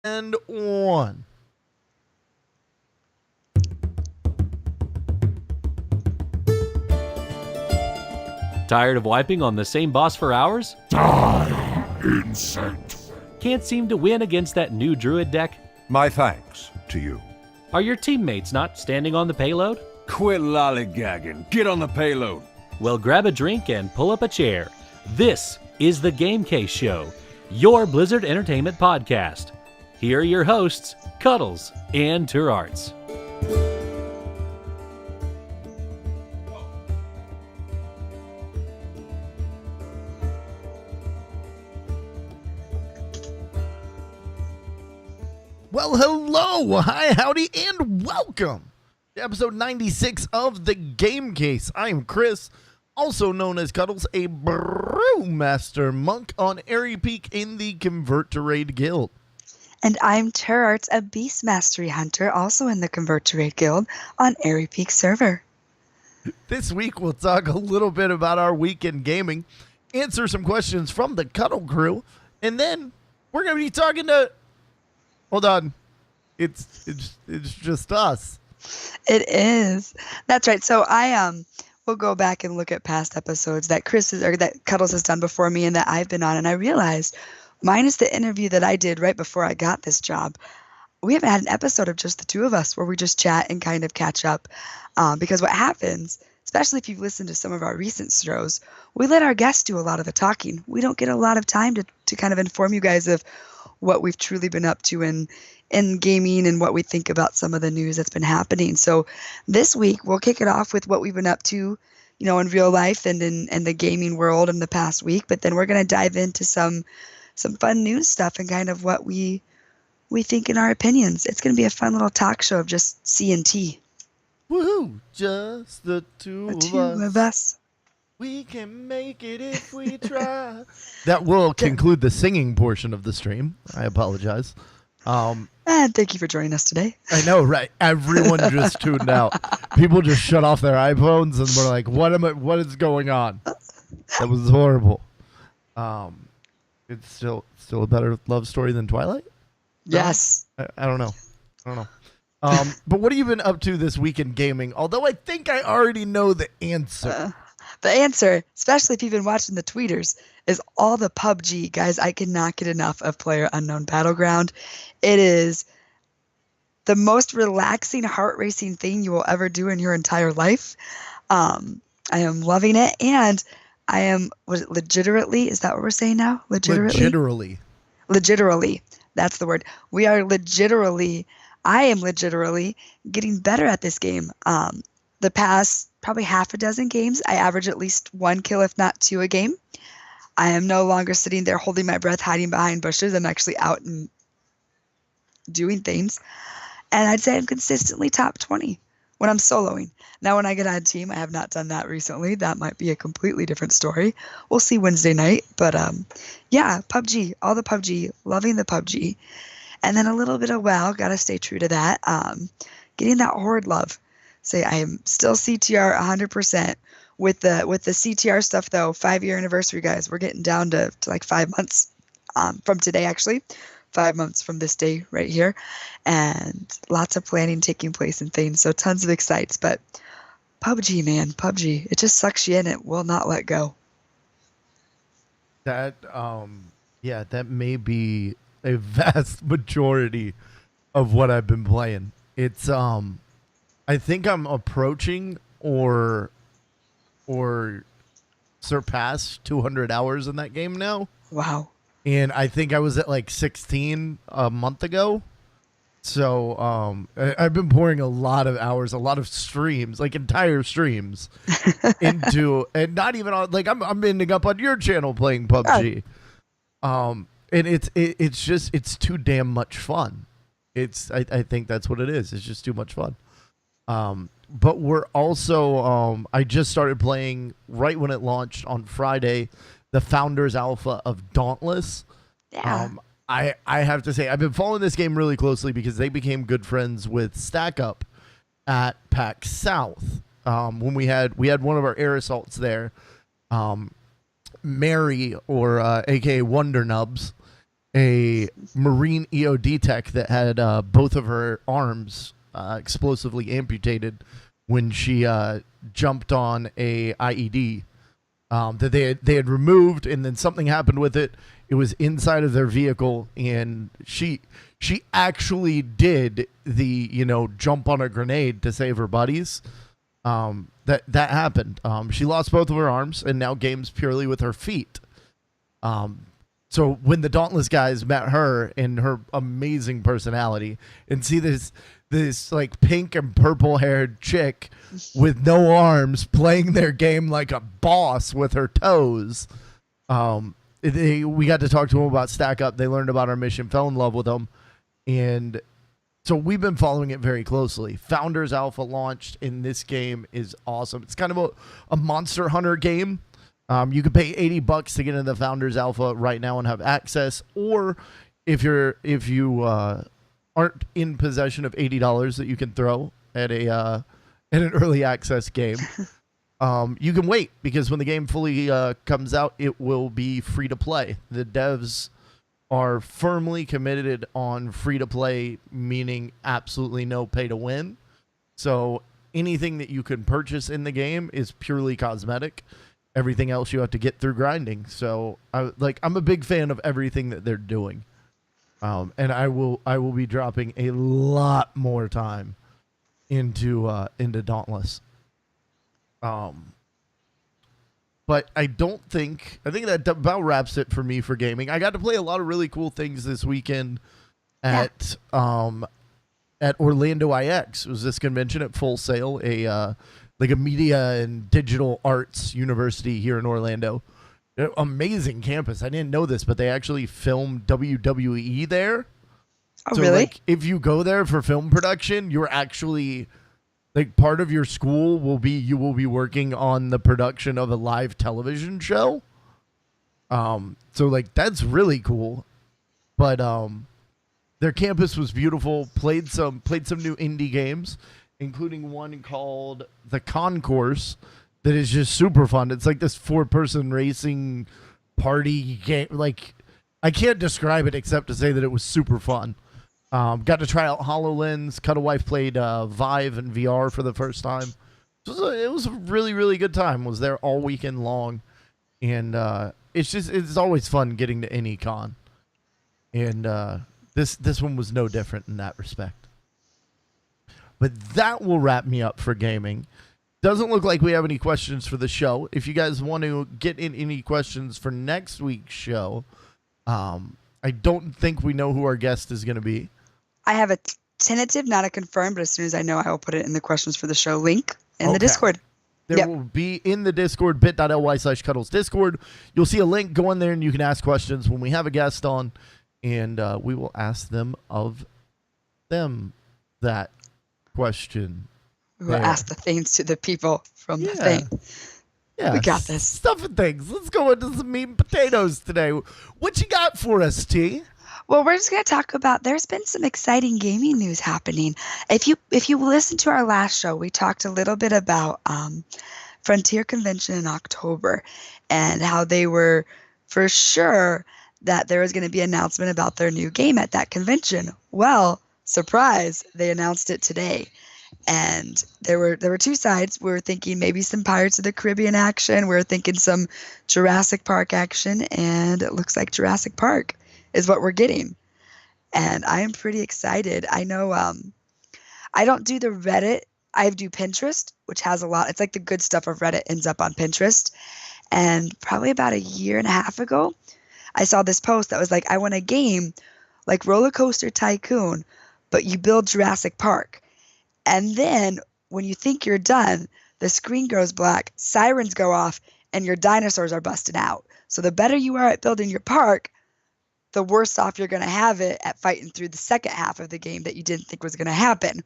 And one. Tired of wiping on the same boss for hours? Die, insect. Can't seem to win against that new druid deck? My thanks to you. Are your teammates not standing on the payload? Quit lollygagging. Get on the payload. Well, grab a drink and pull up a chair. This is the Game Case Show, your Blizzard Entertainment podcast. Here are your hosts, Cuddles and Turarts. Well, hello, hi, howdy, and welcome to episode 96 of the Game Case. I am Chris, also known as Cuddles, a brewmaster monk on Airy Peak in the Convert to Raid Guild. And I'm Turarts, a Beast Mastery Hunter, also in the Convert to Raid Guild on Airy Peak server. This week, we'll talk a little bit about our week in gaming, answer some questions from the Cuddle crew, and then we're going to be talking to... Hold on. It's just us. It is. That's right. So I will go back and look at past episodes that that Cuddles has done before me and that I've been on, and I realized minus the interview that I did right before I got this job, we haven't had an episode of just the two of us where we just chat and kind of catch up. Because what happens, especially if you've listened to some of our recent shows, we let our guests do a lot of the talking. We don't get a lot of time to kind of inform you guys of what we've truly been up to in gaming and what we think about some of the news that's been happening. So this week we'll kick it off with what we've been up to, in real life and in the gaming world in the past week. But then we're going to dive into some fun news stuff and kind of what we think in our opinions. It's going to be a fun little talk show of just C and T. Woohoo! Just the two of us. We can make it if we try. That will conclude the singing portion of the stream. I apologize. And thank you for joining us today. I know, right? Everyone just tuned out. People just shut off their iPhones and were like, what is going on? That was horrible. It's still a better love story than Twilight? Yes. I don't know. But what have you been up to this week in gaming? Although I think I already know the answer. The answer, especially if you've been watching the tweeters, is all the PUBG. Guys, I cannot get enough of PlayerUnknown Battleground. It is the most relaxing, heart-racing thing you will ever do in your entire life. I am loving it, and I am, legitimately, is that what we're saying now? Legitimately. That's the word. I am legitimately getting better at this game. The past probably half a dozen games, I average at least one kill, if not two a game. I am no longer sitting there holding my breath, hiding behind bushes. I'm actually out and doing things. And I'd say I'm consistently top 20 when I'm soloing. Now, when I get on a team, I have not done that recently. That might be a completely different story. We'll see Wednesday night. But yeah, PUBG, all the PUBG, loving the PUBG. And then a little bit of WoW, got to stay true to that. Getting that Horde love. Say I am still CTR 100%. With the CTR stuff, though, 5-year anniversary, guys. We're getting down to like 5 months from today, actually. 5 months from this day right here. And lots of planning taking place and things. So tons of excites. But PUBG, man, PUBG. It just sucks you in. It will not let go. That, that may be a vast majority of what I've been playing. It's, I think I'm approaching or surpass 200 hours in that game now. Wow. And I think I was at like 16 a month ago. So I've been pouring a lot of hours, a lot of streams, like entire streams into, and not even on, like I'm ending up on your channel playing PUBG. And it's too damn much fun. I think that's what it is. It's just too much fun. But we're also, I just started playing right when it launched on Friday, the Founders Alpha of Dauntless. Yeah. I have to say, I've been following this game really closely because they became good friends with Stack Up at PAX South. When we had one of our air assaults there, Mary, or aka Wonder Nubs, a Marine EOD tech that had both of her arms explosively amputated when she jumped on a IED that they had removed, and then something happened with it. It was inside of their vehicle, and she actually did the jump on a grenade to save her buddies. That happened. She lost both of her arms and now games purely with her feet. So when the Dauntless guys met her and her amazing personality and see this like pink and purple haired chick with no arms playing their game like a boss with her toes, we got to talk to them about Stack Up. They learned about our mission, fell in love with them, and so we've been following it very closely. Founders Alpha launched, and this game is awesome. It's kind of a Monster Hunter game. You could pay $80 to get into the Founders Alpha right now and have access, or if you aren't in possession of $80 that you can throw at an early access game, you can wait, because when the game fully comes out, it will be free to play. The devs are firmly committed on free to play, meaning absolutely no pay to win. So anything that you can purchase in the game is purely cosmetic. Everything else you have to get through grinding. So I'm a big fan of everything that they're doing. And I will be dropping a lot more time into Dauntless. But I think that about wraps it for me for gaming. I got to play a lot of really cool things this weekend at Orlando IX. It was this convention at Full Sail, like a media and digital arts university here in Orlando. Amazing campus. I didn't know this, but they actually filmed WWE there. Oh, so, really? Like, if you go there for film production, you're actually, like, part of your school you will be working on the production of a live television show. So like that's really cool. But their campus was beautiful. Played some new indie games, including one called The Concourse that is just super fun. It's like this 4-person racing party game. Like, I can't describe it except to say that it was super fun. Got to try out HoloLens. Cuddle Wife played Vive and VR for the first time. It was a really, really good time. Was there all weekend long. And it's always fun getting to any con. And this one was no different in that respect. But that will wrap me up for gaming. Doesn't look like we have any questions for the show. If you guys want to get in any questions for next week's show, I don't think we know who our guest is going to be. I have a tentative, not a confirmed, but as soon as I know, I will put it in the questions for the show link in the Discord. There will be in the Discord, bit.ly/Cuddles Discord. You'll see a link. Go in there and you can ask questions when we have a guest on, and we will ask them that question. We'll ask the things to the people from the thing. Yeah, we got this. Stuff and things. Let's go into some meat and potatoes today. What you got for us, T? Well, we're just going to talk about, there's been some exciting gaming news happening. If you listen to our last show, we talked a little bit about Frontier Convention in October and how they were for sure that there was going to be an announcement about their new game at that convention. Well, surprise, they announced it today. And there were two sides. We were thinking maybe some Pirates of the Caribbean action. We were thinking some Jurassic Park action. And it looks like Jurassic Park is what we're getting. And I am pretty excited. I know I don't do the Reddit. I do Pinterest, which has a lot. It's like the good stuff of Reddit ends up on Pinterest. And probably about a year and a half ago, I saw this post that was like, I want a game like Roller Coaster Tycoon, but you build Jurassic Park. And then when you think you're done, the screen goes black, sirens go off, and your dinosaurs are busted out. So the better you are at building your park, the worse off you're going to have it at fighting through the second half of the game that you didn't think was going to happen.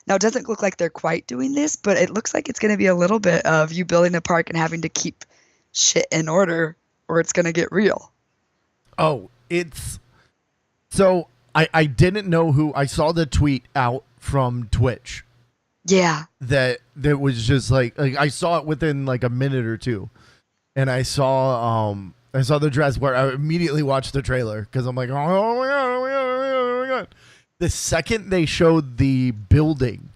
Now, it doesn't look like they're quite doing this, but it looks like it's going to be a little bit of you building a park and having to keep shit in order, or it's going to get real. Oh, it's... So, I didn't know who... I saw the tweet out from Twitch. Yeah. That was just like I saw it within like a minute or two. And I saw I saw the Jurassic Park. I immediately watched the trailer because I'm like, oh my god, oh my god, oh my god, oh my god. The second they showed the building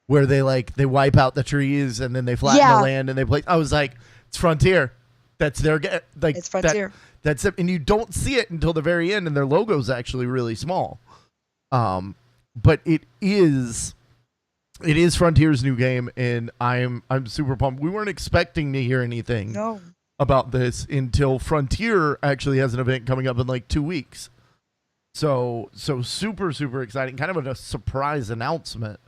where they wipe out the trees and then they flatten the land and they play, I was like, it's Frontier. That's their it's Frontier. That's it, and you don't see it until the very end, and their logo's actually really small. But it is Frontier's new game, and I'm super pumped. We weren't expecting to hear anything about this until Frontier actually has an event coming up in like 2 weeks. So super, super exciting. Kind of a surprise announcement.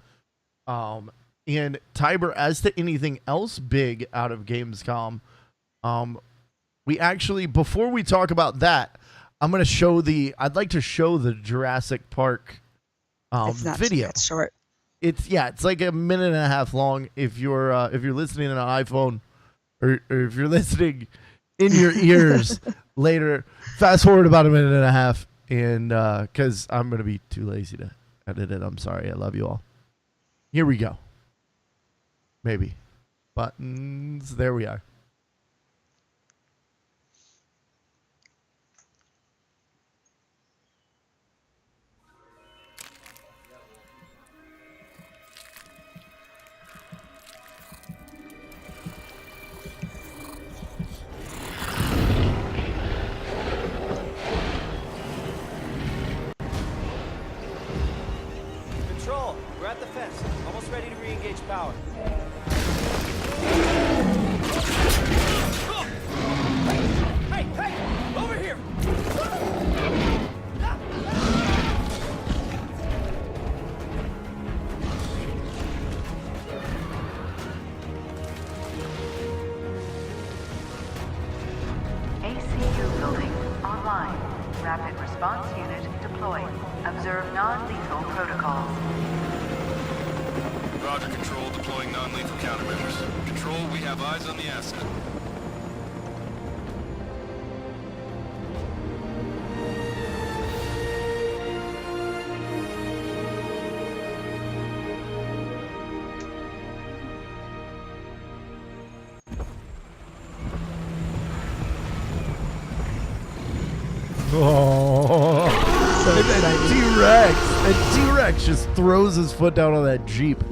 And Tiber, as to anything else big out of Gamescom, we actually, before we talk about that, I'd like to show the Jurassic Park it's not video. It's short. It's like a minute and a half long. If you're listening on an iPhone, or if you're listening in your ears later, fast forward about a minute and a half, and because I'm gonna be too lazy to edit it. I'm sorry. I love you all. Here we go. Maybe buttons. There we are. Control, we're at the fence. Almost ready to re-engage power. Hey, hey! Over here! ACU building online. Rapid response unit deployed. Observe non-lethal protocols. Roger, Control. Deploying non-lethal countermeasures. Control, we have eyes on the asset. Oh, that T-Rex just throws his foot down on that Jeep.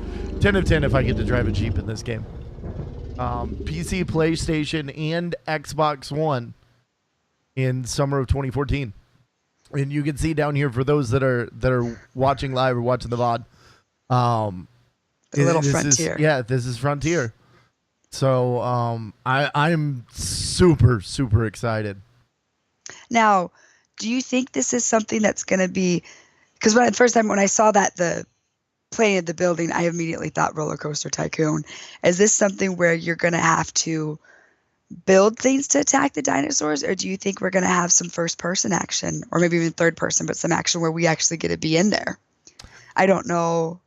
10 of 10 if I get to drive a Jeep in this game. PC, PlayStation, and Xbox One in summer of 2014. And you can see down here for those that are watching live or watching the VOD. The little Frontier. This is Frontier. So I'm super, super excited. Now, do you think this is something that's going to be, because the first time when I saw that the plane at the building, I immediately thought Roller Coaster Tycoon. Is this something where you're going to have to build things to attack the dinosaurs, or do you think we're going to have some first person action, or maybe even third person, but some action where we actually get to be in there? I don't know.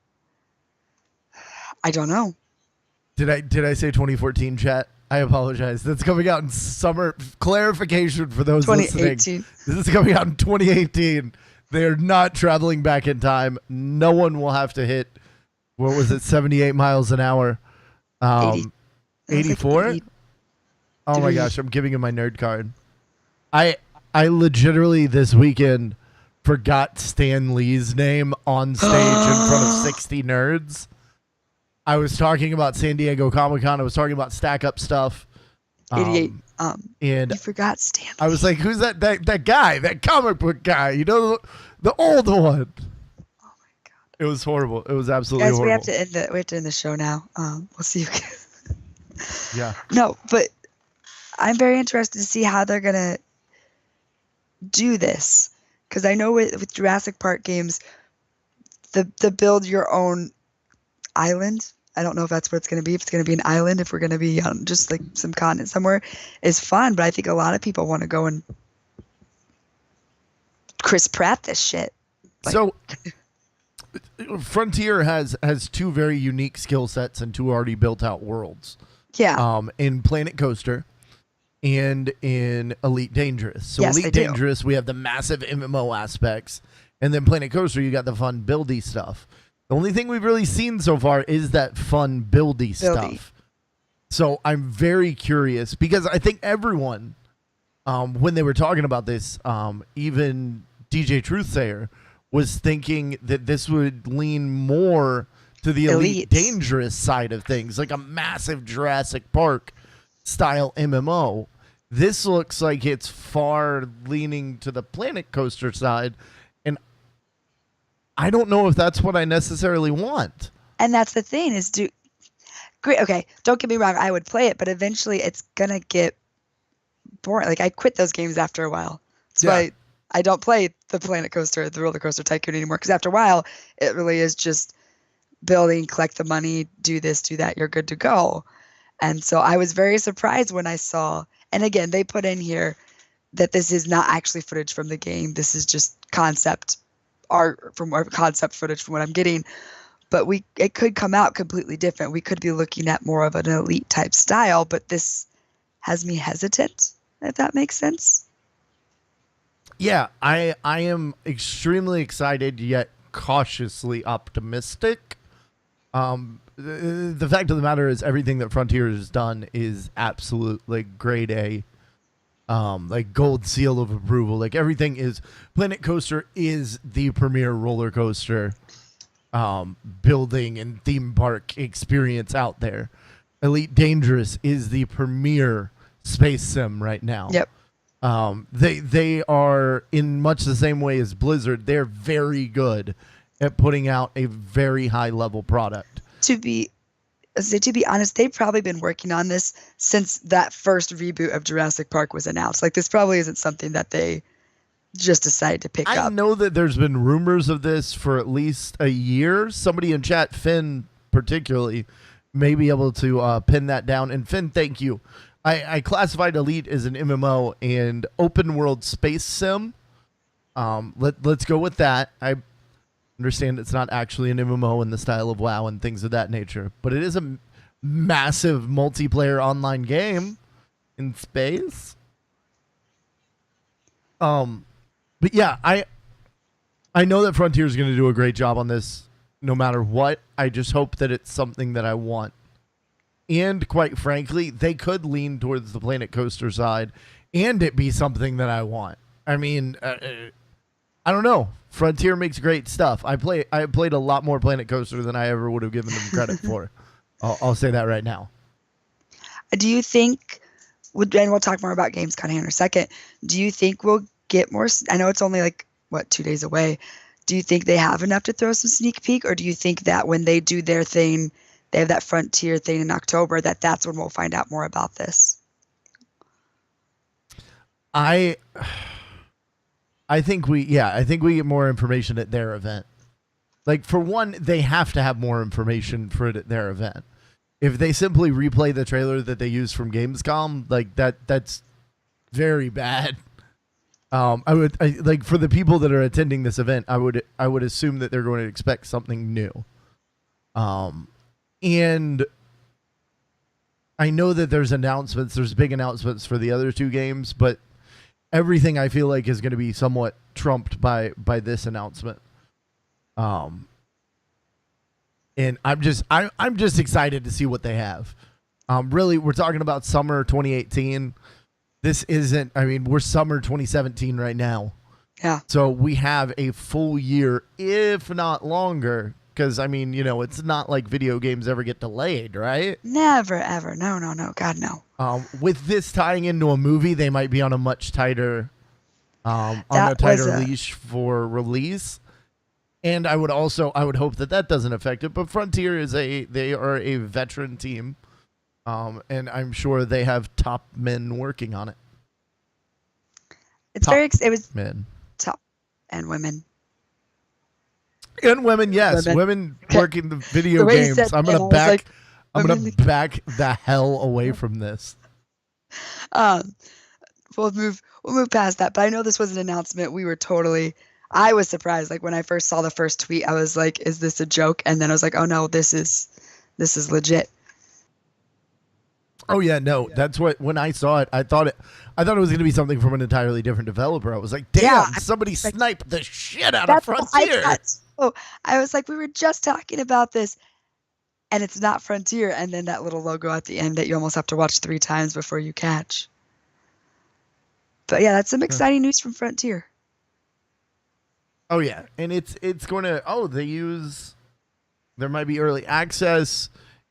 Did I say 2014, chat? I apologize. That's coming out in summer. Clarification for those listening. This is coming out in 2018. They are not traveling back in time. No one will have to hit, what was it, 78 miles an hour? 84? Like oh my gosh, I'm giving him my nerd card. I legitimately this weekend forgot Stan Lee's name on stage in front of 60 nerds. I was talking about San Diego Comic-Con. I was talking about Stack Up stuff. 88. And you forgot Stan Lee. I was like, who's that guy, that comic book guy? You know, the old one. Oh my god. It was horrible. It was absolutely horrible. We have to end the show now. We'll see you guys. Yeah. No, but I'm very interested to see how they're going to do this. Because I know with Jurassic Park games, the build your own island, I don't know if that's what it's going to be. If it's going to be an island, if we're going to be on just like some continent somewhere, is fun. But I think a lot of people want to go and Chris Pratt this shit. Like, so Frontier has two very unique skill sets and two already built out worlds. Yeah. In Planet Coaster and in Elite Dangerous. So yes, Elite Dangerous, we have the massive MMO aspects, and then Planet Coaster, you got the fun buildy stuff. The only thing we've really seen so far is that fun buildy stuff. So I'm very curious because I think everyone when they were talking about this, even DJ Truthsayer was thinking that this would lean more to the Elite Elites. Dangerous side of things, like a massive Jurassic Park style MMO. This looks like it's far leaning to the Planet Coaster side, and I don't know if that's what I necessarily want. And that's the thing is, great. Okay, don't get me wrong. I would play it, but eventually it's gonna get boring. Like I quit those games after a while. That's why I don't play the Planet Coaster, the Roller Coaster Tycoon anymore. Because after a while, it really is just building, collect the money, do this, do that. You're good to go. And so I was very surprised when I saw. And again, they put in here that this is not actually footage from the game. This is just concept art or concept footage from what I'm getting. But it could come out completely different. We could be looking at more of an Elite type style, but this has me hesitant, if that makes sense. Yeah, I am extremely excited yet cautiously optimistic. The fact of the matter is everything that Frontier has done is absolutely grade A. Like gold seal of approval. Like everything is Planet Coaster is the premier roller coaster building and theme park experience out there. Elite Dangerous is the premier space sim right now. Yep. They are in much the same way as Blizzard. They're very good at putting out a very high level product. To be honest, they've probably been working on this since that first reboot of Jurassic Park was announced. Like this probably isn't something that they just decided to pick up. I know that there's been rumors of this for at least a year. Somebody in chat, Finn particularly, may be able to pin that down. And Finn, thank you. I classified Elite as an MMO and open world space sim. Let's go with that. I understand it's not actually an MMO in the style of WoW and things of that nature, but it is a massive multiplayer online game in space. But yeah, I know that Frontier is going to do a great job on this no matter what. I just hope that it's something that I want. And quite frankly, they could lean towards the Planet Coaster side and it be something that I want. I mean, I don't know. Frontier makes great stuff. I played a lot more Planet Coaster than I ever would have given them credit for. I'll say that right now. Do you think, and we'll talk more about Gamescom here in a second, do you think we'll get more? I know it's only like, 2 days away. Do you think they have enough to throw some sneak peek? Or do you think that when they do their thing, they have that Frontier thing in October, that's when we'll find out more about this? I think we get more information at their event. Like, for one, they have to have more information for it at their event. If they simply replay the trailer that they used from Gamescom, like that's very bad. Like for the people that are attending this event, I would assume that they're going to expect something new. And I know that there's big announcements for the other two games, but everything I feel like is going to be somewhat trumped by this announcement. And I'm just excited to see what they have. Really, we're talking about summer 2018. This isn't, we're summer 2017 right now. Yeah. So we have a full year, if not longer, because, it's not like video games ever get delayed, right? Never, ever. No. God, no. With this tying into a movie, they might be on a much tighter, leash for release. And I would hope that doesn't affect it. But Frontier they are a veteran team, and I'm sure they have top men working on it. It was men, top and women. And women, yes, women working the video games. I'm gonna back the hell away from this. We'll move past that. But I know this was an announcement. I was surprised. Like when I first saw the first tweet, I was like, "Is this a joke?" And then I was like, "Oh no, this is legit." Oh yeah, no, that's what. When I saw it, I thought it was going to be something from an entirely different developer. I was like, "Damn, somebody sniped the shit out of Frontier." I was like, we were just talking about this, and it's not Frontier. And then that little logo at the end that you almost have to watch 3 times before you catch. But yeah, that's some exciting news from Frontier. Oh yeah, and it's going to. Oh, there might be early access,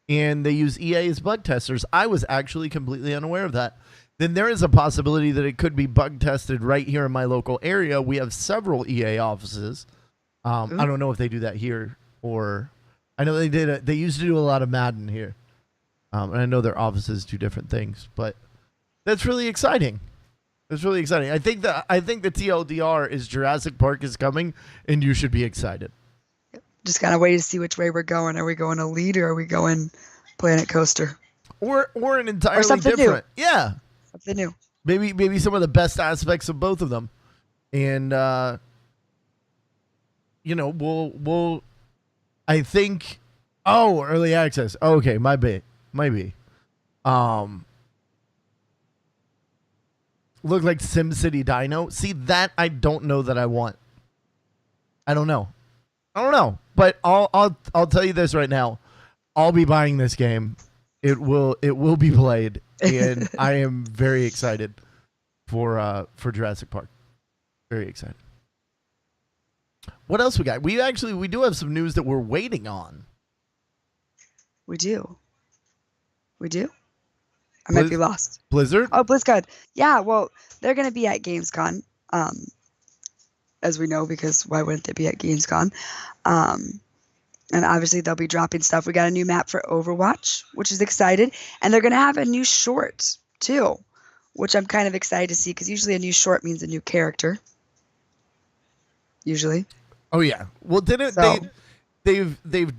and they use EA as bug testers. I was actually completely unaware of that. Then there is a possibility that it could be bug tested right here in my local area. We have several EA offices. I don't know if they do that here, or I know they did. They used to do a lot of Madden here, and I know their offices do different things. But that's really exciting. It's really exciting. I think the TLDR is Jurassic Park is coming, and you should be excited. Just kind of wait to see which way we're going. Are we going Elite or are we going Planet Coaster? Or an entirely or something different. New. Yeah. Something new. Maybe some of the best aspects of both of them. And we'll I think early access. Oh, okay, might be. Look like SimCity Dino. See, that I don't know that I want. I don't know. But I'll tell you this right now. I'll be buying this game. It will be played, and I am very excited for Jurassic Park. Very excited. What else we got? We do have some news that we're waiting on. We do. I might be lost. Blizzard? Oh, BlizzCon. Yeah, well, they're going to be at Gamescom, as we know, because why wouldn't they be at Gamescom? And obviously they'll be dropping stuff. We got a new map for Overwatch, which is excited. And they're going to have a new short, too, which I'm kind of excited to see, because usually a new short means a new character. Usually. Oh, yeah. Well, they've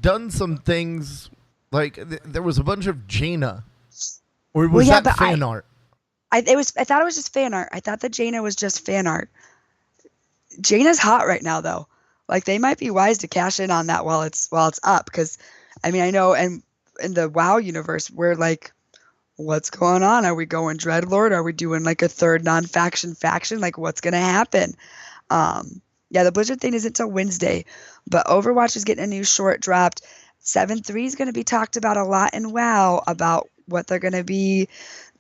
done some things, like there was a bunch of Jaina. Or was that fan art? I thought it was just fan art. I thought that Jaina was just fan art. Jaina's hot right now, though. Like, they might be wise to cash in on that while it's up, because I mean, I know, and in the WoW universe, we're like, what's going on? Are we going Dreadlord? Are we doing like a third non-faction faction? Like, what's gonna happen? Yeah, the Blizzard thing isn't until Wednesday, but Overwatch is getting a new short dropped. 7.3 is going to be talked about a lot in WoW about what they're going to be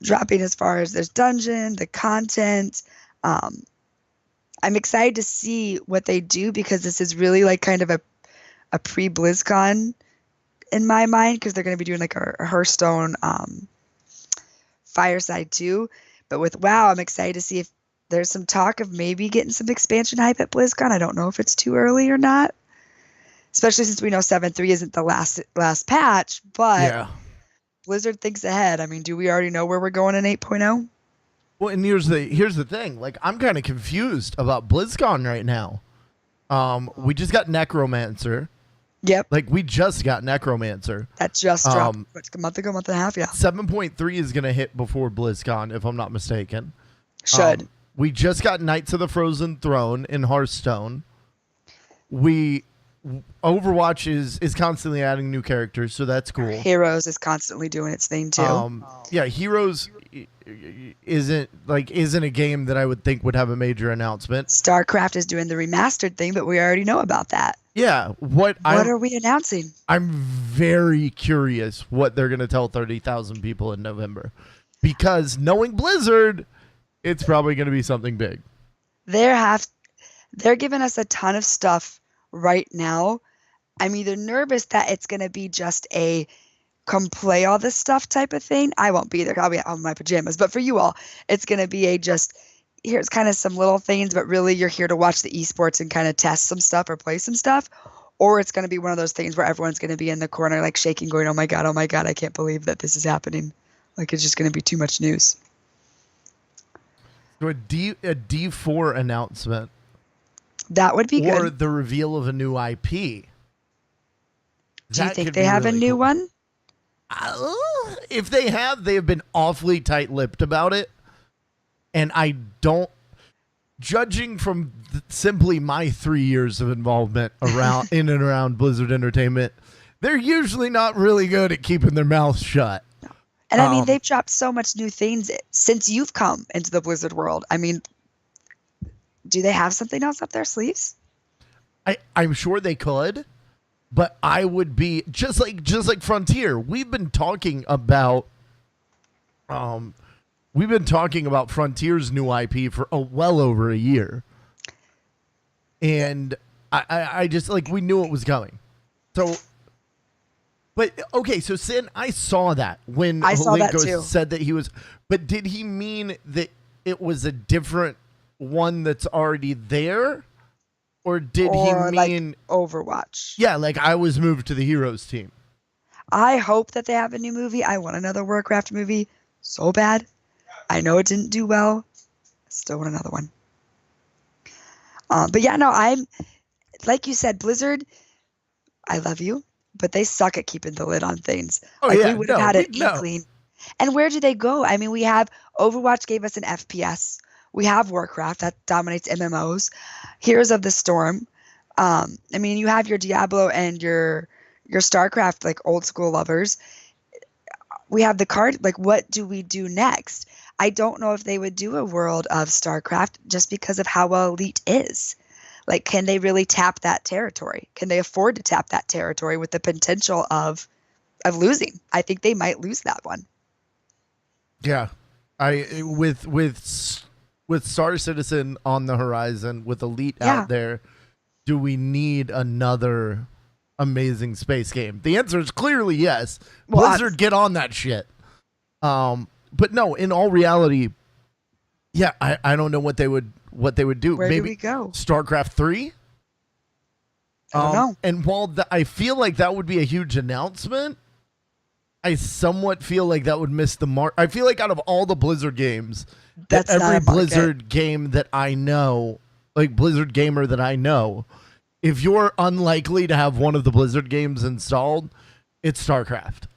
dropping as far as there's dungeon, the content. I'm excited to see what they do, because this is really like kind of a pre-BlizzCon in my mind, because they're going to be doing like a Hearthstone Fireside too. But with WoW, I'm excited to see if there's some talk of maybe getting some expansion hype at BlizzCon. I don't know if it's too early or not, especially since we know 7.3 isn't the last patch, but yeah. Blizzard thinks ahead. I mean, do we already know where we're going in 8.0? Well, and here's the thing. Like, I'm kind of confused about BlizzCon right now. We just got Necromancer. Yep. Like, we just got Necromancer. That just dropped a month ago, month and a half, yeah. 7.3 is going to hit before BlizzCon, if I'm not mistaken. Should. We just got Knights of the Frozen Throne in Hearthstone. Overwatch is constantly adding new characters, so that's cool. Heroes is constantly doing its thing too. Yeah, Heroes isn't a game that I would think would have a major announcement. StarCraft is doing the remastered thing, but we already know about that. Yeah, what are we announcing? I'm very curious what they're going to tell 30,000 people in November, because knowing Blizzard, it's probably going to be something big. They're giving us a ton of stuff right now. I'm either nervous that it's going to be just a come play all this stuff type of thing. I won't be there. I'll be out in my pajamas. But for you all, it's going to be a just, here's kind of some little things, but really you're here to watch the esports and kind of test some stuff or play some stuff. Or it's going to be one of those things where everyone's going to be in the corner like shaking, going, oh my God, I can't believe that this is happening. Like, it's just going to be too much news. So a D4 announcement. That would be good. Or the reveal of a new IP. Do you think they have really a new one? If they have been awfully tight-lipped about it. And I don't, judging from simply my 3 years of involvement in and around Blizzard Entertainment, they're usually not really good at keeping their mouths shut. And I mean, they've dropped so much new things since you've come into the Blizzard world. I mean, do they have something else up their sleeves? I'm sure they could, but I would be just like Frontier. We've been talking about we've been talking about Frontier's new IP for well over a year. And I just, like, we knew it was coming. So, but, okay, so Sin, I saw that when I saw that Linko too. said that he was, but did he mean that it was a different one that's already there? Or did Or he like mean, Overwatch? yeah, like I was moved to the Heroes team? I hope that they have a new movie. I want another Warcraft movie so bad. I know it didn't do well. Still want another one. But yeah, no, I'm like you said, Blizzard. I love you, but they suck at keeping the lid on things. Oh, like yeah, we would have no, had we an know. inkling. And where do they go? I mean, we have Overwatch gave us an FPS. We have Warcraft that dominates MMOs. Heroes of the Storm. I mean, you have your Diablo and your StarCraft, like old school lovers. We have the card. Like, what do we do next? I don't know if they would do a world of StarCraft just because of how well Elite is. Like, can they really tap that territory? Can they afford to tap that territory with the potential of losing? I think they might lose that one. Yeah, with Star Citizen on the horizon, with Elite out there, do we need another amazing space game? The answer is clearly yes. Well, Blizzard, get on that shit. But no, in all reality, yeah, I don't know what they would do. Where Maybe do we go? StarCraft 3? I don't know. And while I feel like that would be a huge announcement, I somewhat feel like that would miss the mark. I feel like out of all the Blizzard games, That's not every a market. Blizzard game that I know, like Blizzard gamer that I know, if you're unlikely to have one of the Blizzard games installed, it's StarCraft.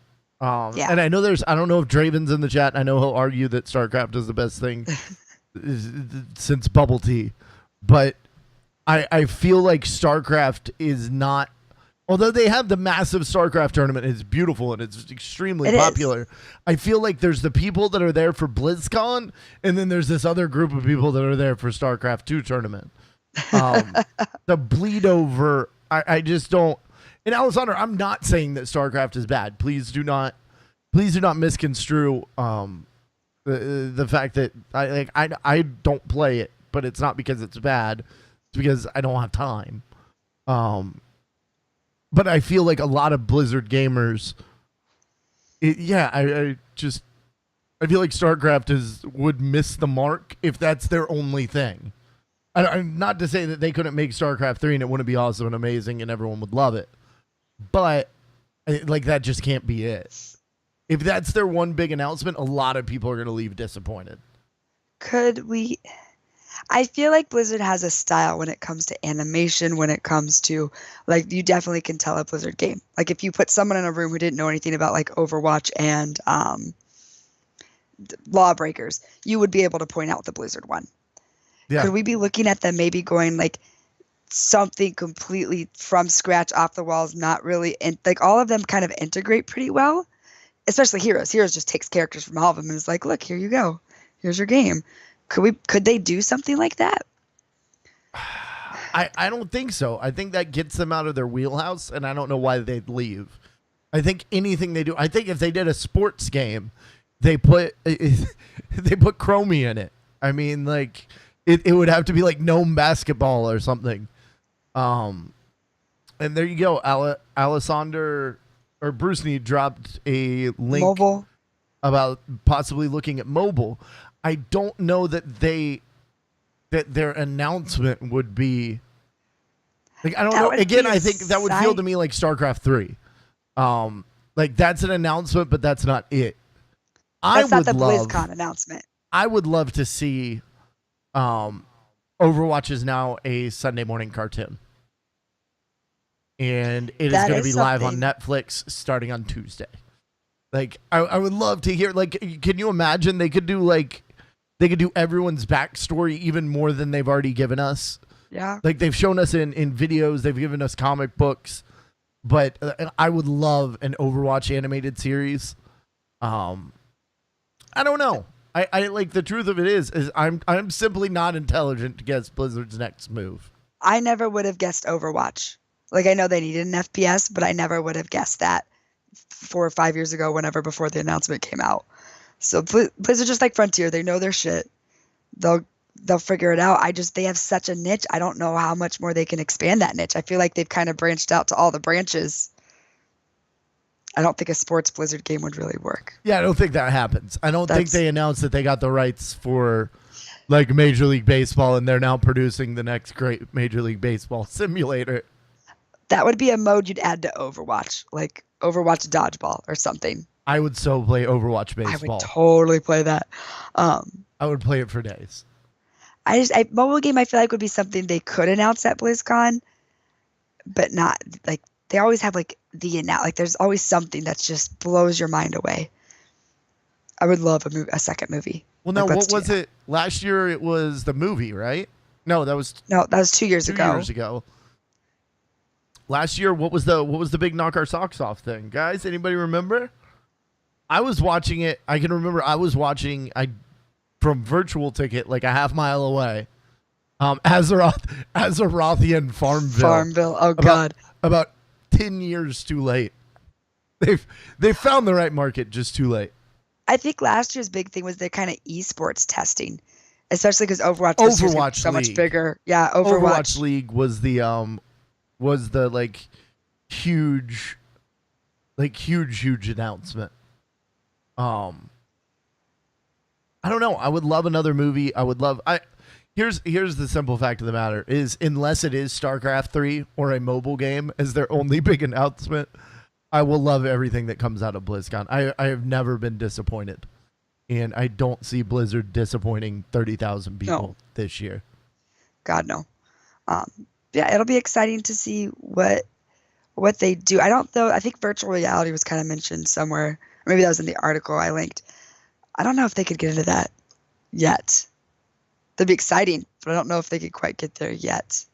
Yeah. And I know I don't know if Draven's in the chat. I know he'll argue that StarCraft is the best thing since bubble tea. But I feel like StarCraft is not, although they have the massive StarCraft tournament, it's beautiful and it's extremely popular. I feel like there's the people that are there for BlizzCon, and then there's this other group of people that are there for StarCraft 2 tournament. The bleed over, I just don't. And Alessandro, I'm not saying that StarCraft is bad. Please do not misconstrue the fact that I don't play it, but it's not because it's bad. It's because I don't have time. But I feel like a lot of Blizzard gamers, I feel like StarCraft would miss the mark if that's their only thing. Not to say that they couldn't make StarCraft 3 and it wouldn't be awesome and amazing and everyone would love it, but like that just can't be it. If that's their one big announcement, a lot of people are going to leave disappointed. Could we? I feel like Blizzard has a style when it comes to animation, when it comes to, like, you definitely can tell a Blizzard game. Like, if you put someone in a room who didn't know anything about, like, Overwatch and Lawbreakers, you would be able to point out the Blizzard one. Yeah. Could we be looking at them maybe going, like, something completely from scratch, off the walls, not really, and like, all of them kind of integrate pretty well, especially Heroes. Heroes just takes characters from all of them and is like, look, here you go. Here's your game. Could they do something like that? I don't think so. I think that gets them out of their wheelhouse, and I don't know why they'd leave. I think anything they do, I think if they did a sports game, they put Chromie in it. I mean, like, it would have to be like Gnome basketball or something. And there you go. Alessander or Bruce Need dropped a link mobile about possibly looking at mobile. I don't know that their announcement would be like, I don't know. Again, I think that would feel to me like StarCraft 3. Like, that's an announcement, but that's not it. That's not the BlizzCon announcement. I would love to see Overwatch is now a Sunday morning cartoon. And it is going to be live on Netflix starting on Tuesday. Like, I would love to hear, like, can you imagine they could do everyone's backstory even more than they've already given us? Yeah. Like, they've shown us in videos, they've given us comic books, but I would love an Overwatch animated series. I don't know. I like, the truth of it is I'm simply not intelligent to guess Blizzard's next move. I never would have guessed Overwatch. Like, I know they needed an FPS, but I never would have guessed that 4 or 5 years ago, before the announcement came out. So Blizzard just like Frontier, they know their shit. They'll figure it out. They have such a niche. I don't know how much more they can expand that niche. I feel like they've kind of branched out to all the branches. I don't think a sports Blizzard game would really work. Yeah, I don't think that happens. I don't think they announced that they got the rights for like Major League Baseball and they're now producing the next great Major League Baseball simulator. That would be a mode you'd add to Overwatch, like Overwatch Dodgeball or something. I would so play Overwatch Baseball. I would totally play that. I would play it for days. Mobile game I feel like would be something they could announce at BlizzCon, but not like they always have like there's always something that just blows your mind away. I would love a second movie. Well, no, what was it? Last year it was the movie, right? No, that was 2 years ago. 2 years ago. Last year, what was the big knock our socks off thing, guys? Anybody remember? I was watching it. I can remember I was watching from virtual ticket like a half mile away. Azerothian Farmville. Farmville. Oh God. About 10 years too late. They've found the right market, just too late. I think last year's big thing was the kind of esports testing, especially because Overwatch was so much bigger. Yeah, Overwatch League was the like huge announcement. I don't know. I would love another movie. Here's the simple fact of the matter is unless it is StarCraft 3 or a mobile game as their only big announcement, I will love everything that comes out of BlizzCon. I have never been disappointed. And I don't see Blizzard disappointing 30,000 people this year. God, no. Yeah, it'll be exciting to see what they do. I don't know. I think virtual reality was kind of mentioned somewhere. Maybe that was in the article I linked. I don't know if they could get into that yet. That'd be exciting, but I don't know if they could quite get there yet.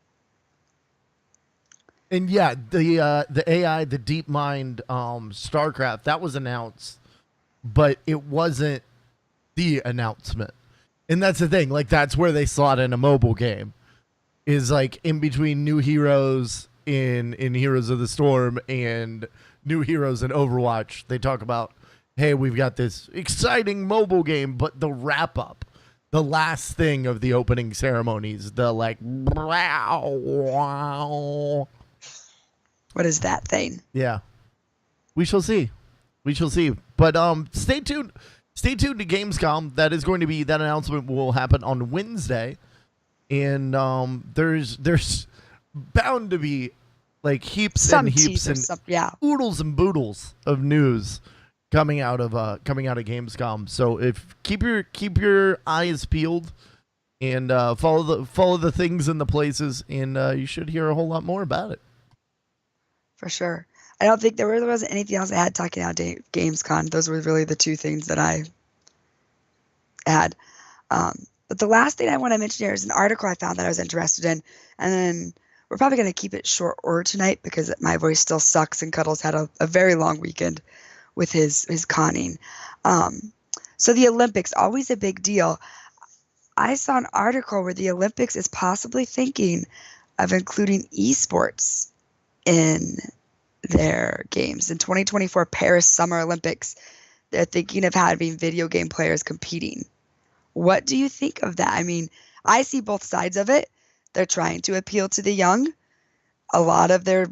And yeah, the AI, the DeepMind StarCraft, that was announced, but it wasn't the announcement. And that's the thing. Like, that's where they slot in a mobile game. Is like in between new heroes in Heroes of the Storm and new heroes in Overwatch. They talk about, hey, we've got this exciting mobile game, but the wrap up, the last thing of the opening ceremonies, the like, wow. What is that thing? Yeah, we shall see. We shall see. But stay tuned. Stay tuned to Gamescom. That announcement will happen on Wednesday. And there's bound to be like heaps and oodles and boodles of news coming out of Gamescom. So keep your eyes peeled and follow the things and the places, and you should hear a whole lot more about it. For sure. I don't think there really wasn't anything else I had talking about Gamescom. Those were really the two things that I had. But the last thing I want to mention here is an article I found that I was interested in. And then we're probably going to keep it short order tonight because my voice still sucks and Cuddles had a very long weekend with his conning. So the Olympics, always a big deal. I saw an article where the Olympics is possibly thinking of including esports in their games. In 2024 Paris Summer Olympics, they're thinking of having video game players competing. What do you think of that? I mean, I see both sides of it. They're trying to appeal to the young. A lot of their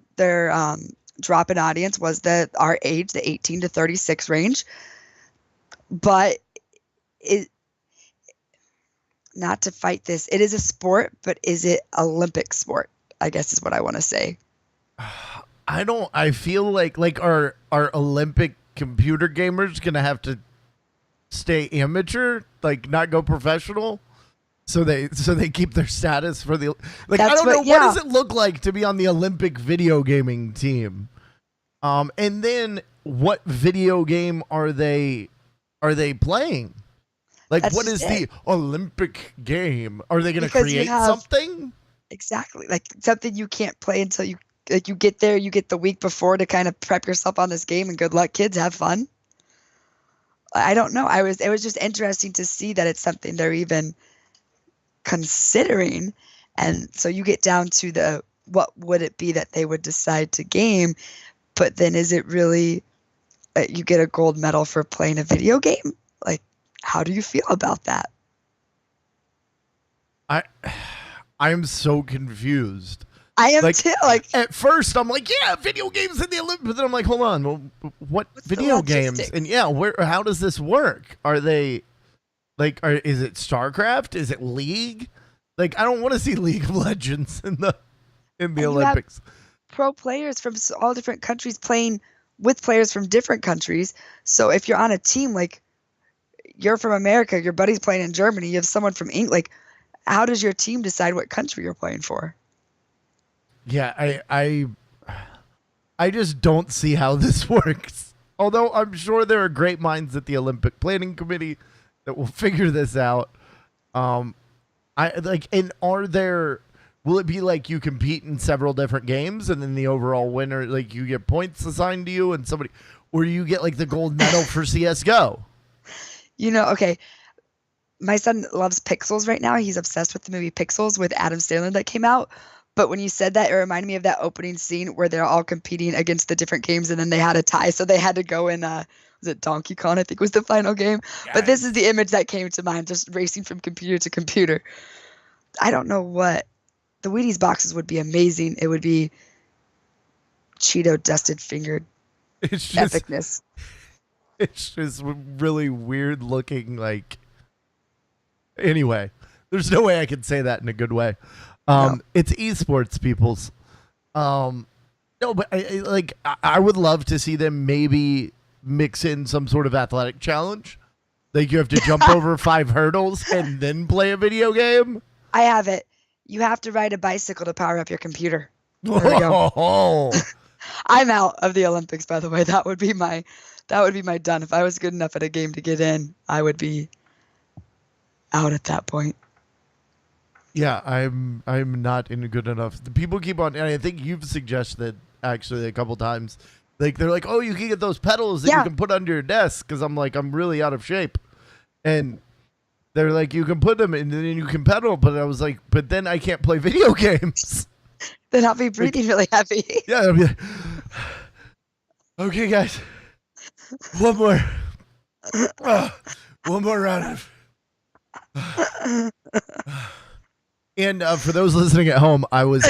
drop in audience was our age, the 18 to 36 range. But not to fight this, it is a sport, but is it Olympic sport? I guess is what I want to say. I feel like our Olympic computer gamers gonna have to stay amateur, like not go professional, so they keep their status for the like. I don't know what does it look like to be on the Olympic video gaming team, and then what video game are they playing? Like, what is the Olympic game? Are they going to create something? Exactly, like something you can't play until you get there. You get the week before to kind of prep yourself on this game, and good luck, kids. Have fun. I don't know. It was just interesting to see that it's something they're even considering. And so you get down to what would it be that they would decide to game, but then is it really you get a gold medal for playing a video game? Like, how do you feel about that? I'm so confused. I am Like, too. Like, at first I'm like, yeah, video games in the Olympics, but then I'm like, hold on, well, what What's the video games? logistics? And yeah, how does this work? Are they like, is it StarCraft? Is it League? Like, I don't want to see League of Legends in the And you have- Olympics. pro players from all different countries playing with players from different countries. So if you're on a team, like you're from America, your buddy's playing in Germany, you have someone from England. Like, how does your team decide what country you're playing for? Yeah, I just don't see how this works. Although I'm sure there are great minds at the Olympic Planning Committee that will figure this out. Will it be like you compete in several different games and then the overall winner, like you get points assigned to you and somebody, or you get like the gold medal for CSGO? Okay. My son loves Pixels right now. He's obsessed with the movie Pixels with Adam Sandler that came out. But when you said that, it reminded me of that opening scene where they're all competing against the different games and then they had a tie. So they had to go in, was it Donkey Kong, I think was the final game. Yes. But this is the image that came to mind, just racing from computer to computer. I don't know what. The Wheaties boxes would be amazing. It would be Cheeto dusted fingered epicness. It's just really weird looking, like. Anyway, there's no way I can say that in a good way. No. It's esports, peoples. No, but I would love to see them maybe mix in some sort of athletic challenge. Like you have to jump over 5 hurdles and then play a video game. I have it. You have to ride a bicycle to power up your computer. There we go. I'm out of the Olympics, by the way. That would be my done. If I was good enough at a game to get in, I would be out at that point. Yeah, I'm not in good enough. The people keep on, and I think you've suggested actually a couple times. Like they're like, oh, you can get those pedals that you can put under your desk, because I'm like, I'm really out of shape, and they're like, you can put them and then you can pedal, but I was like, but then I can't play video games. Then I'll be breathing really heavy. Yeah, I'll be like, okay, guys, one more round of. And for those listening at home, I was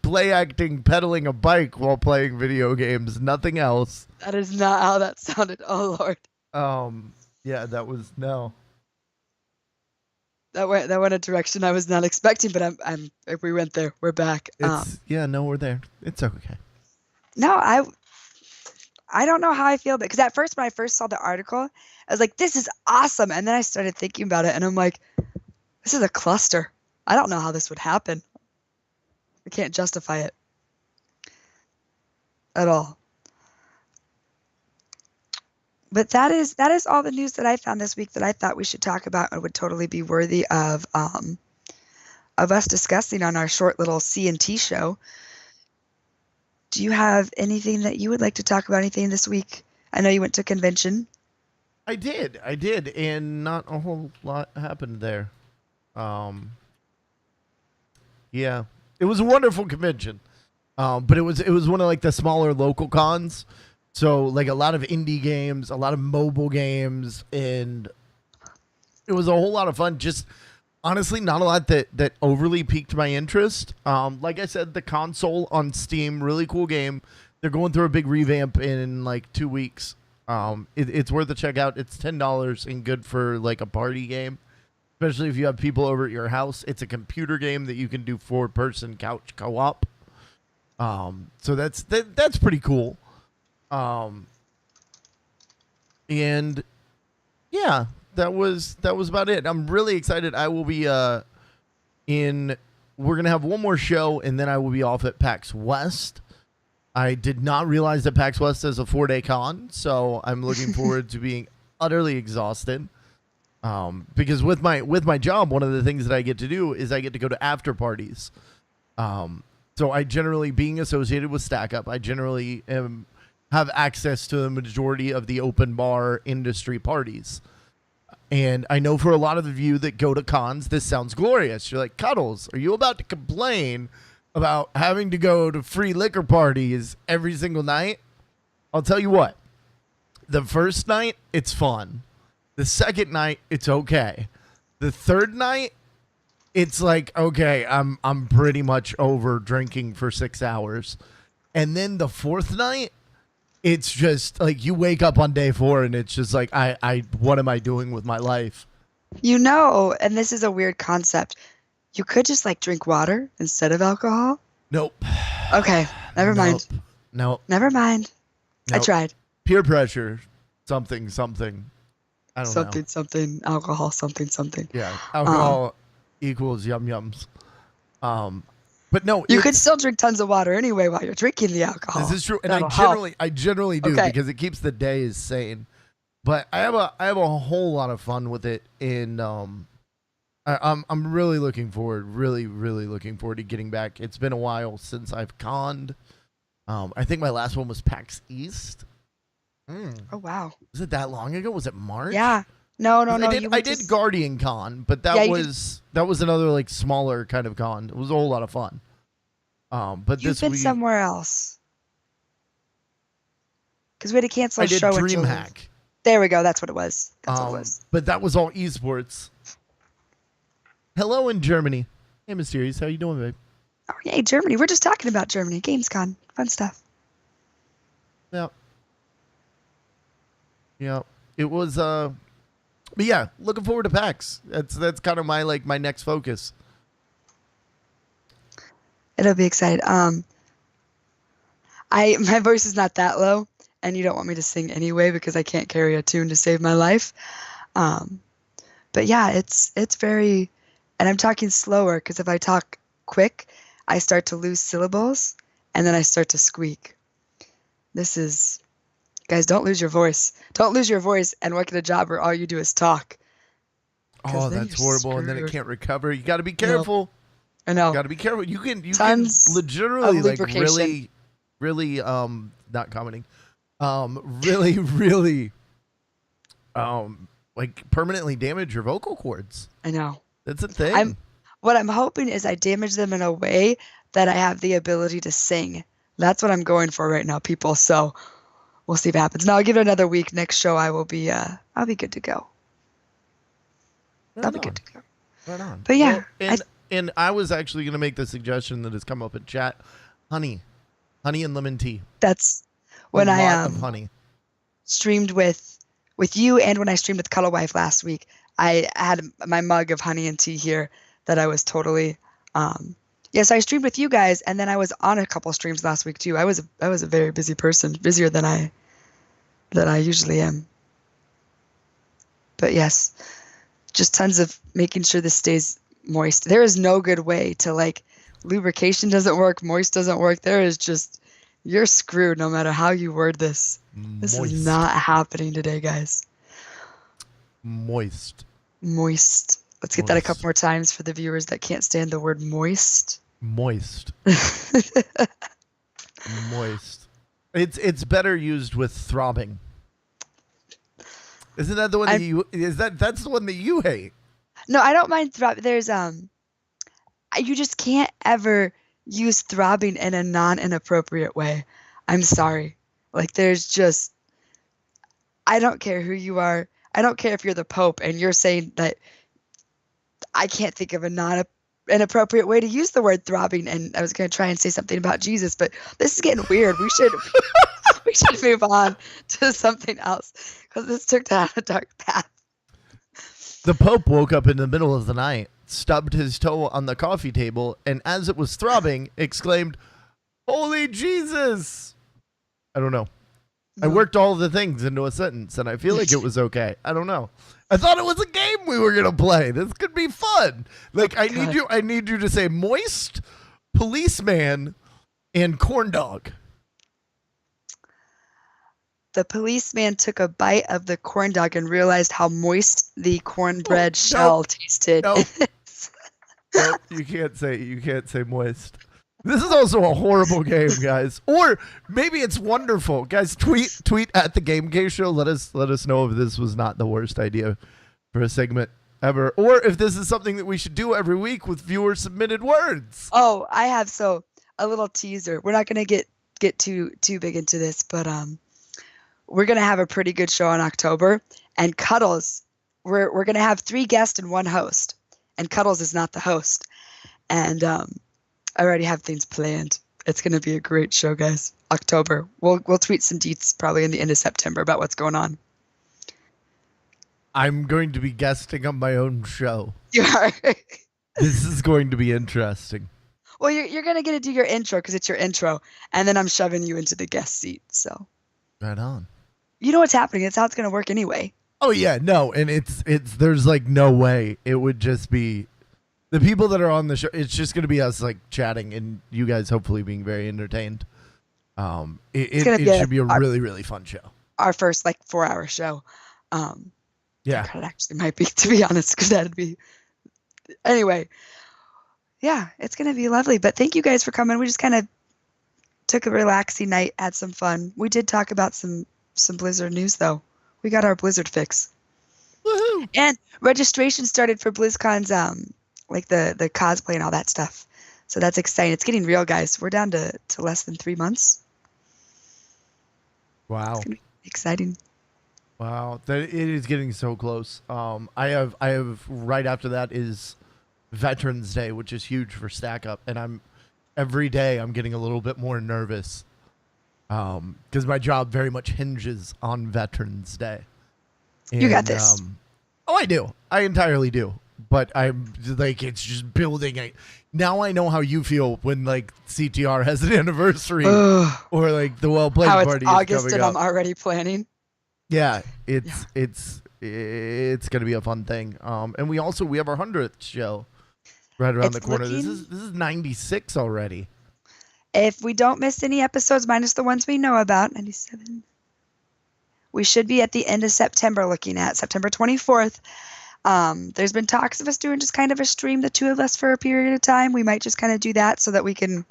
play acting pedaling a bike while playing video games, nothing else. That is not how that sounded. Oh Lord. Yeah, that was no. That went a direction I was not expecting, but I'm if we went there, we're back. We're there. It's okay. No, I don't know how I feel, because at first when I first saw the article, I was like, this is awesome, and then I started thinking about it, and I'm like, this is a cluster. I don't know how this would happen. I can't justify it at all. But that is all the news that I found this week that I thought we should talk about and would totally be worthy of us discussing on our short little C&T show. Do you have anything that you would like to talk about? Anything this week? I know you went to a convention. I did, and not a whole lot happened there. Yeah, it was a wonderful convention, but it was one of like the smaller local cons. So like a lot of indie games, a lot of mobile games, and it was a whole lot of fun. Just honestly, not a lot that overly piqued my interest. Like I said, the console on Steam, really cool game. They're going through a big revamp in like 2 weeks. It's worth a check out. It's $10 and good for like a party game, especially if you have people over at your house. It's a computer game that you can do 4-person couch co-op. So that's pretty cool. And yeah, that was about it. I'm really excited. I will be we're gonna have one more show, and then I will be off at PAX West. I did not realize that PAX West is a 4-day con, so I'm looking forward to being utterly exhausted. Because with my job, one of the things that I get to do is I get to go to after parties. So I generally, being associated with Stack Up, I generally have access to the majority of the open bar industry parties. And I know for a lot of you that go to cons, this sounds glorious. You're like, Cuddles, are you about to complain about having to go to free liquor parties every single night? I'll tell you what. The first night, it's fun. The second night, it's okay. The third night, it's like, okay, I'm pretty much over drinking for 6 hours. And then the fourth night, it's just like you wake up on day 4 and it's just like, I what am I doing with my life? You know, and this is a weird concept. You could just like drink water instead of alcohol. Nope. Okay, never mind. Nope. Never mind. I Nope. tried. Peer pressure. Something. I don't know. Something, alcohol, something. Yeah. Alcohol equals yum yums. But no, You could still drink tons of water anyway while you're drinking the alcohol. This is true, and That'll help. I generally do Okay. because it keeps the days sane. But I have a whole lot of fun with it, and I'm really looking forward, really looking forward to getting back. It's been a while since I've conned. I think my last one was PAX East. Oh wow. Was it that long ago? Was it March? Yeah. No. I did Guardian Con, but that was another like smaller kind of con. It was a whole lot of fun. But You've been somewhere else. Because we had to cancel I a did show in July. DreamHack. There we go. That's what it was. But that was all esports. Hello in Germany. Hey, Mysterious. How you doing, babe? Oh, yay, Germany. We're just talking about Germany. Gamescom. Fun stuff. Yeah. Yeah. It was but yeah, looking forward to PAX. That's kind of my next focus. It'll be exciting. My voice is not that low, and you don't want me to sing anyway because I can't carry a tune to save my life. But yeah, it's very, and I'm talking slower because if I talk quick, I start to lose syllables, and then I start to squeak. Guys, don't lose your voice. Don't lose your voice and work at a job where all you do is talk. Oh, that's horrible. And then it can't recover. You got to be careful. I know. You got to be careful. You can Tons legitimately of like lubrication. really not commenting. Really like permanently damage your vocal cords. I know. That's a thing. What I'm hoping is I damage them in a way that I have the ability to sing. That's what I'm going for right now, people. So we'll see if it happens. Now I'll give it another week. Next show I will be I'll be good to go. I'll be good to go. Right on. But yeah. Well, and I was actually going to make the suggestion that has come up in chat. Honey and lemon tea. That's when I of honey. Streamed with you, and when I streamed with Cuddle Wife last week, I had my mug of honey and tea here that I was totally yes, I streamed with you guys, and then I was on a couple streams last week too. I was a very busy person, busier than I usually am. But yes, just tons of making sure this stays moist. There is no good way to like lubrication doesn't work, moist doesn't work. There is just you're screwed no matter how you word this. This is not happening today, guys. Moist. Let's get that a couple more times for the viewers that can't stand the word moist. Moist. It's better used with throbbing. Isn't that the one that's the one that you hate? No, I don't mind throbbing. There's you just can't ever use throbbing in a non-inappropriate way. I'm sorry. Like there's just I don't care who you are. I don't care if you're the Pope and you're saying that I can't think of a non-inappropriate way to use the word throbbing, and I was going to try and say something about Jesus, but this is getting weird. We should move on to something else because this took down a dark path. The Pope woke up in the middle of the night, stubbed his toe on the coffee table, and as it was throbbing, exclaimed, "Holy Jesus!" I don't know. I worked all the things into a sentence, and I feel like it was okay. I don't know. I thought it was a game we were gonna play. This could be fun. Like I need you to say moist, policeman, and corn dog. The policeman took a bite of the corn dog and realized how moist the cornbread shell tasted. Nope. Nope, you can't say moist. This is also a horrible game, guys. Or maybe it's wonderful. Guys, tweet at the Game K Show. Let us know if this was not the worst idea for a segment ever. Or if this is something that we should do every week with viewer submitted words. Oh, I have a little teaser. We're not gonna get too big into this, but we're going to have a pretty good show in October. And Cuddles, we're going to have 3 guests and 1 host. And Cuddles is not the host. And I already have things planned. It's going to be a great show, guys. October. We'll tweet some deets probably in the end of September about what's going on. I'm going to be guesting on my own show. You are. This is going to be interesting. Well, you're going to get to do your intro because it's your intro. And then I'm shoving you into the guest seat. So. Right on. You know what's happening. It's how it's going to work anyway. Oh, yeah. No. And it's there's like no way it would just be the people that are on the show. It's just going to be us like chatting and you guys hopefully being very entertained. It should be a really, really fun show. Our first like 4-hour show. Yeah. It actually might be, to be honest, because that'd be. Anyway. Yeah, it's going to be lovely. But thank you guys for coming. We just kind of took a relaxing night, had some fun. We did talk about some Blizzard news, though. We got our Blizzard fix. Woohoo! And registration started for BlizzCon's, like the cosplay and all that stuff. So that's exciting. It's getting real, guys. We're down to less than 3 months. Wow. It's gonna be exciting. Wow. It is getting so close. I have right after that is Veterans Day, which is huge for Stack Up, and every day I'm getting a little bit more nervous because my job very much hinges on Veterans Day. And, you got this. I do. I entirely do. But I'm like, it's just building. Now I know how you feel when like CTR has an anniversary or like the Well Played How Party it's August is and coming I'm up. already planning. Yeah, it's gonna be a fun thing. And we have our 100th show right around the corner. This is 96 already. If we don't miss any episodes, minus the ones we know about, 97. We should be at the end of September, looking at September 24th. There's been talks of us doing just kind of a stream, the 2 of us, for a period of time. We might just kind of do that so that we can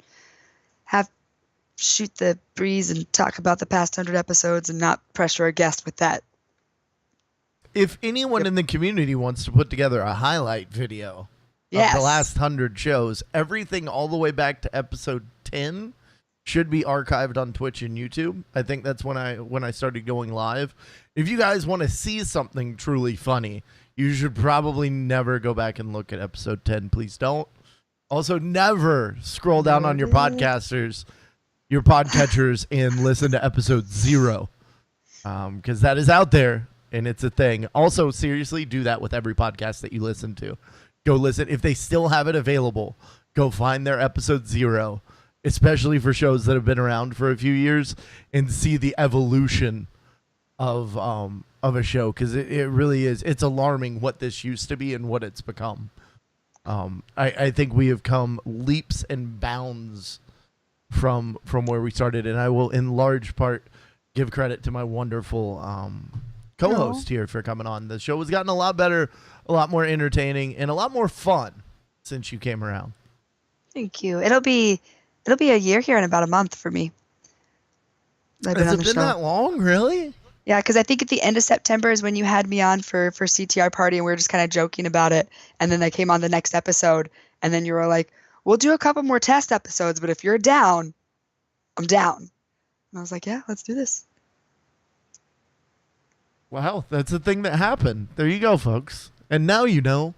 shoot the breeze and talk about the past 100 episodes and not pressure a guest with that. If anyone in the community wants to put together a highlight video Yes. of the last 100 shows, everything all the way back to episode 10 should be archived on Twitch and YouTube. I think that's when I started going live. If you guys want to see something truly funny, you should probably never go back and look at episode 10. Please don't. Also, never scroll down on your podcatchers, and listen to episode 0, because that is out there and it's a thing. Also, seriously, do that with every podcast that you listen to. Go listen. If they still have it available, go find their episode 0, especially for shows that have been around for a few years, and see the evolution of a show, because it really is. It's alarming what this used to be and what it's become. I think we have come leaps and bounds from where we started, and I will in large part give credit to my wonderful co-host here for coming on. The show has gotten a lot better, a lot more entertaining, and a lot more fun since you came around. Thank you. It'll be a year here in about a month for me. Has it been that long, really? Yeah, because I think at the end of September is when you had me on for CTR Party, and we were just kind of joking about it. And then I came on the next episode, and then you were like, we'll do a couple more test episodes, but if you're down, I'm down. And I was like, yeah, let's do this. Wow, that's a thing that happened. There you go, folks. And now you know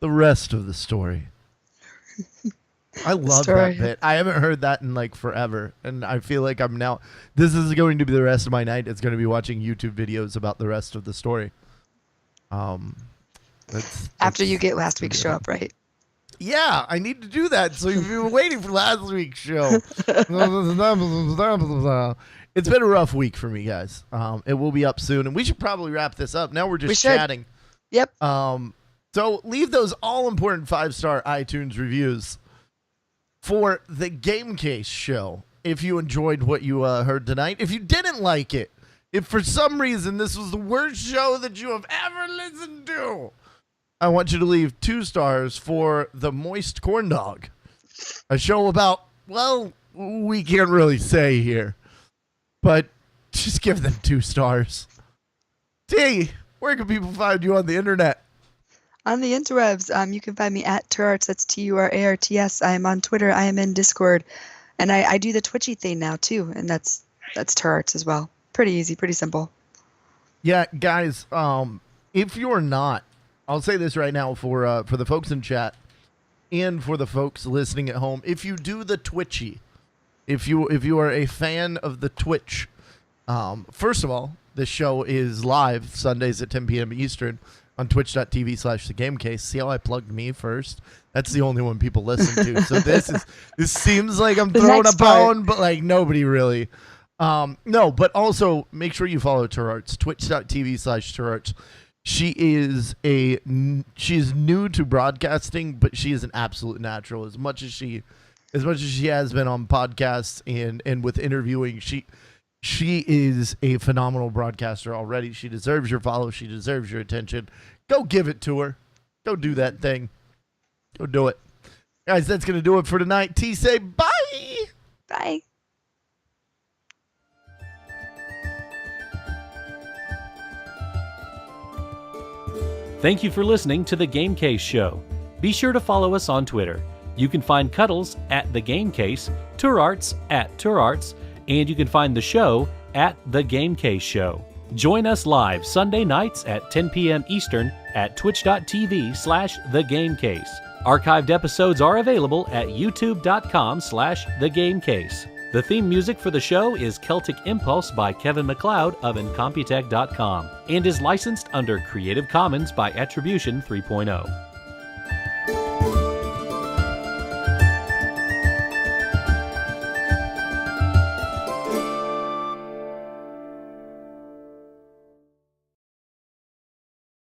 the rest of the story. I love that bit. I haven't heard that in like forever, and I feel like this is going to be the rest of my night. It's going to be watching YouTube videos about the rest of the story. After you get last week's show up, right? Yeah, I need to do that. So you've been waiting for last week's show. It's been a rough week for me, guys. It will be up soon, and we should probably wrap this up. Now we're just chatting. Yep. So leave those all-important 5-star iTunes reviews for the Game Case show if you enjoyed what you heard tonight. If you didn't like it, if for some reason this was the worst show that you have ever listened to, I want you to leave 2 stars for The Moist Corn Dog, a show about, well, we can't really say here, but just give them 2 stars. T, where can people find you on the internet? On the interwebs, you can find me at Turarts. That's TURARTS. I am on Twitter. I am in Discord, and I do the Twitchy thing now too, and that's Turarts as well. Pretty easy, pretty simple. Yeah, guys, if you're not, I'll say this right now for the folks in chat and for the folks listening at home, if you do the Twitchy, if you are a fan of the Twitch, first of all, this show is live Sundays at 10 p.m. Eastern on twitch.tv/thegamecase. See how I plugged me first? That's the only one people listen to. So this seems like I'm throwing a bone, but like nobody really. No, but also make sure you follow Terarts, twitch.tv/Terarts. She's new to broadcasting, but she is an absolute natural. As much as she has been on podcasts and with interviewing, she is a phenomenal broadcaster already. She deserves your follow. She deserves your attention. Go give it to her. Go do that thing. Go do it. Guys, that's going to do it for tonight. T, say bye. Bye. Thank you for listening to The Game Case Show. Be sure to follow us on Twitter. You can find Cuddles at The Game Case, Terarts at Terarts, and you can find the show at The Game Case Show. Join us live Sunday nights at 10 p.m. Eastern at twitch.tv/thegamecase. Archived episodes are available at youtube.com/thegamecase. The theme music for the show is Celtic Impulse by Kevin MacLeod of Incompetech.com and is licensed under Creative Commons by Attribution 3.0.